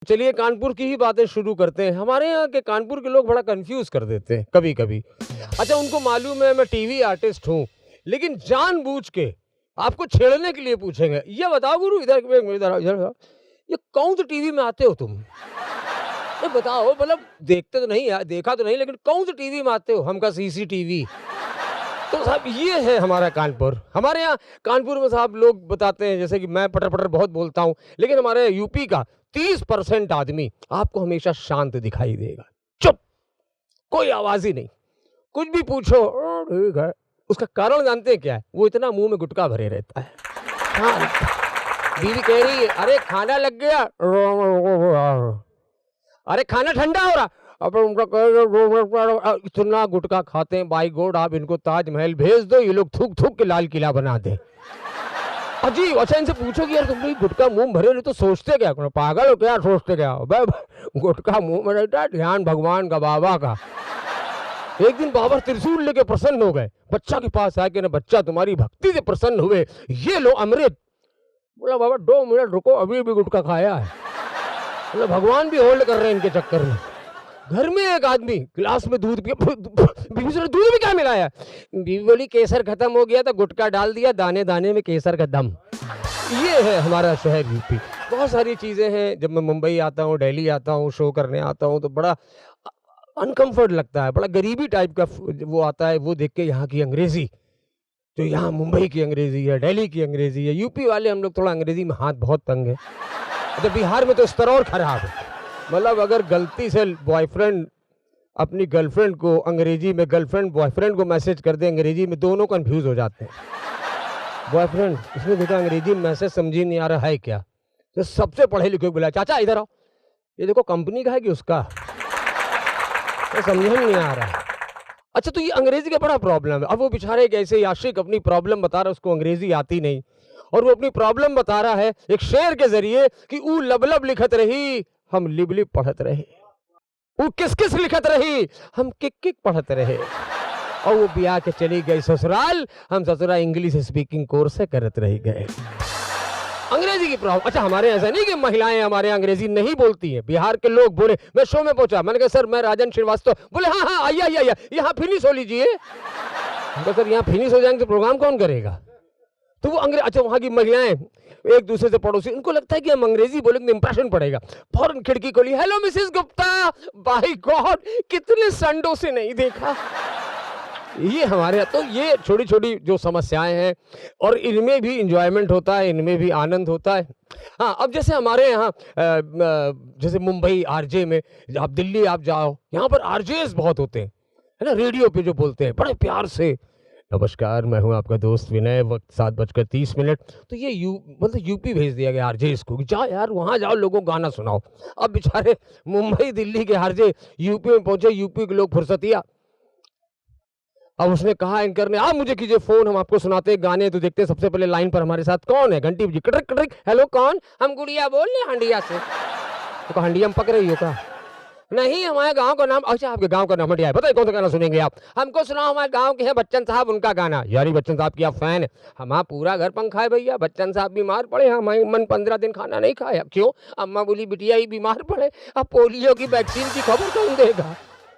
चलिए कानपुर की ही बातें शुरू करते हैं। हमारे यहाँ के कानपुर के लोग बड़ा कंफ्यूज कर देते हैं कभी-कभी। अच्छा उनको मालूम है मैं टीवी आर्टिस्ट हूँ, लेकिन जानबूझ के आपको छेड़ने के लिए पूछेंगे, "ये बताओ गुरु इधर आओ, इधर आओ। ये कौन से टीवी में आते हो तुम? ये बताओ मतलब देखते तो नहीं यार देखा तो नहीं लेकिन कौन से टीवी में आते हो?" हम कहा सीसीटीवी। तो साहब ये है हमारा कानपुर। हमारे यहाँ कानपुर में साहब लोग बताते हैं जैसे कि मैं पटर-पटर बहुत बोलता हूँ, लेकिन हमारे यूपी का 30% आदमी आपको हमेशा शांत दिखाई देगा। चुप! कोई आवाज़ ही नहीं। कुछ भी पूछो ठीक है। उसका कारण जानते हैं क्या है? वो इतना मुँह में गुटखा भरे रहता है। शांत। बीवी कह रही है, "अरे खाना लग गया।" अरे खाना ठंडा हो रहा। अब उनका इतना गुटखा खाते हैं बाई गॉड आप इनको ताजमहल भेज दो ये लोग थूक थूक के लाल किला बना दे। अजीब। अच्छा इनसे पूछो कि यार तुम लोग गुटखा मुंह भरे रहे तो सोचते क्या पागल हो क्या सोचते क्या हो गुटखा मुंह में रहता है ध्यान भगवान का बाबा का। एक दिन बाबा त्रिशूल लेके प्रसन्न हो गए बच्चा के पास आके ना बच्चा तुम्हारी भक्ति से प्रसन्न हुए ये लो अमृत। बोला बाबा 2 मिनट रुको अभी भी गुटखा खाया है। बोला भगवान भी होल्ड कर रहे हैं इनके चक्कर में। घर में एक आदमी गिलास में दूध पिया बीवी से दूध में क्या मिलाया? बीवी बोली केसर खत्म हो गया तो गुटखा डाल दिया दाने दाने में केसर का दम। ये है हमारा शहर यूपी। बहुत सारी चीजें हैं जब मैं मुंबई आता हूँ दिल्ली आता हूँ शो करने आता हूँ तो बड़ा अनकंफर्ट लगता है बड़ा गरीबी टाइप का वो आता है वो देख के यहाँ की अंग्रेजी जो यहाँ मुंबई की अंग्रेजी है दिल्ली की अंग्रेजी है यूपी वाले हम लोग थोड़ा अंग्रेजी में हाथ बहुत तंग है। तो बिहार में तो स्तर और खराब है मतलब अगर गलती से बॉयफ्रेंड अपनी गर्लफ्रेंड को अंग्रेजी में गर्लफ्रेंड बॉयफ्रेंड को मैसेज कर दे अंग्रेजी में दोनों कंफ्यूज हो जाते हैं। बॉयफ्रेंड इसने देखा अंग्रेजी में मैसेज समझी नहीं आ रहा है क्या तो सबसे पढ़े लिखे को बुलाया चाचा इधर आओ ये देखो कंपनी का है कि उसका तो समझ नहीं आ रहा है। अच्छा तो ये अंग्रेजी का बड़ा प्रॉब्लम है। अब वो बेचारे एक ऐसे आशिक अपनी प्रॉब्लम बता रहा है उसको अंग्रेजी आती नहीं और वो अपनी प्रॉब्लम बता रहा है एक शेर के जरिए कि ऊ लब लब लिखत रही हम लिब लिब पढ़त रहे वो किस किस लिखत रही हम किक किक पढ़त रहे और वो ब्याह के चली गई ससुराल हम ससुराल इंग्लिश स्पीकिंग कोर्स से करत रह गए। अंग्रेजी की प्रॉब्लम। अच्छा हमारे ऐसा नहीं कि महिलाएं हमारे अंग्रेजी नहीं बोलती हैं। बिहार के लोग बोले मैं शो में पहुंचा मैंने कहा सर मैं राजन श्रीवास्तव बोले हाँ हाँ आइए आइए आइए यहाँ फिनिश हो लीजिए। सर यहाँ फिनिश हो जाएंगे तो प्रोग्राम कौन करेगा तो वो अंग्रेज। अच्छा वहाँ की महिलाएं एक दूसरे से पड़ोसी उनको लगता है कि हम अंग्रेजी बोलेंगे इंप्रेशन पड़ेगा फौरन खिड़की खोली hello Mrs Gupta by God कितने संडों से नहीं देखा। ये हमारे यहाँ तो ये छोटी छोटी जो समस्याएं हैं और इनमें भी इंजॉयमेंट होता है इनमें भी आनंद होता है। हाँ अब जैसे हमारे यहाँ जैसे मुंबई आरजे में आप दिल्ली आप जाओ यहाँ पर आरजेस बहुत होते हैं है ना रेडियो पे जो बोलते हैं बड़े प्यार से नमस्कार मैं हूं आपका दोस्त विनय वक्त 7:30 तो ये मतलब यूपी भेज दिया गया आरजे को जाओ यार वहां जाओ लोगों को गाना सुनाओ। अब बेचारे मुंबई दिल्ली के आरजे यूपी में पहुंचे यूपी के लोग फुर्सतिया। अब उसने कहा एंकर ने आप मुझे कीजिए फोन हम आपको सुनाते गाने तो देखते सबसे पहले लाइन पर हमारे साथ कौन है घंटी बजी कटरिक कटरिक हेलो कौन हम गुड़िया बोल रहे हंडिया से तो हंडिया में पक रही हो का नहीं हमारे गांव का नाम। अच्छा आपके गांव का नाम हटिया है बताइए कौन सा गाना सुनेंगे आप हमको सुनाओ हमारे गांव के हैं बच्चन साहब उनका गाना यारी बच्चन साहब की आप फैन है हमारा पूरा घर पंखा है भैया बच्चन साहब बीमार पड़े हमारे मन 15 दिन खाना नहीं खाया क्यों अम्मा बोली बिटिया ही बीमार पड़े अब पोलियो की वैक्सीन की खबर कौन देगा।